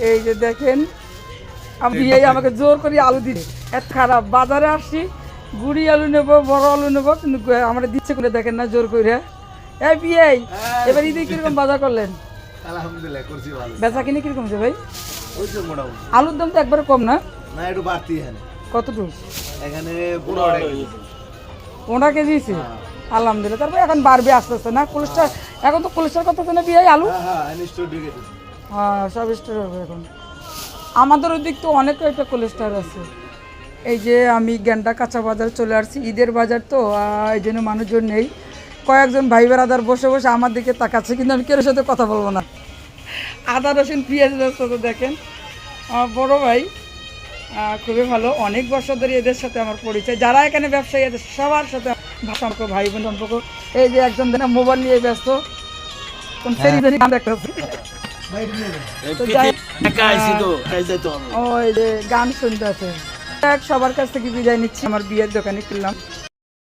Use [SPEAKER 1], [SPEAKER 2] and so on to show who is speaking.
[SPEAKER 1] এই যে দেখেন আমি আমাকে জোর করে আলু দিলে এত খারাপ বাজারে আসছি গুড়ি আলু নেবো বড় আলু নেবো কিন্তু আমার দিচ্ছে করে দেখেন না জোর করে এই বিয়ে এবার ঈদে কিরকম বাজার করলেন?
[SPEAKER 2] আলহামদুলিল্লাহ করছি ভালো।
[SPEAKER 1] বেচা কিনে কিরকম আছে ভাই?
[SPEAKER 2] ওই তো মোটামুটি।
[SPEAKER 1] আলুর দাম তো একবারে কম না?
[SPEAKER 2] না একটু বাড়তি এখানে।
[SPEAKER 1] কতটুকু?
[SPEAKER 2] এখানে 15 টাকা।
[SPEAKER 1] 15 কেজি আছে। আলহামদুলিল্লাহ। তারপর এখন বাড়বে আস্তে আস্তে না কোলেস্ট্রল এখন তো কোলেস্ট্রল করতেছে না বিয়ে আলু?
[SPEAKER 2] হ্যাঁ হ্যাঁ স্টোর ঢুকে দিয়েছে।
[SPEAKER 1] হ্যাঁ সব স্টোর হবে এখন। আমাদের ওদিক তো অনেক কয়েকটা কোলেস্ট্রল আছে। এই যে আমি গেন্ডা কাঁচা বাজার চলে আসছি ঈদের বাজার তো এই জন্য মানুষজন নেই কয়েকজন ভাই বেড়াদার বসে বসে আমার দিকে তাকাচ্ছে কিন্তু আমি কেউ সাথে কথা বলবো না। আদা রসুন পেঁয়াজ তো দেখেন আমার বড়ো ভাই খুবই ভালো অনেক বছর ধরে এদের সাথে আমার পরিচয় যারা এখানে ব্যবসায়ী আছে সবার সাথে সম্পর্ক ভাই বোন সম্পর্ক। এই যে একজন দিন মোবাইল নিয়ে ব্যস্ত কোন ওই যে গান শুনতে আছে। সবার কাছ থেকে বিদায় নিচ্ছি আমার বিয়ের দোকানে কিনলাম।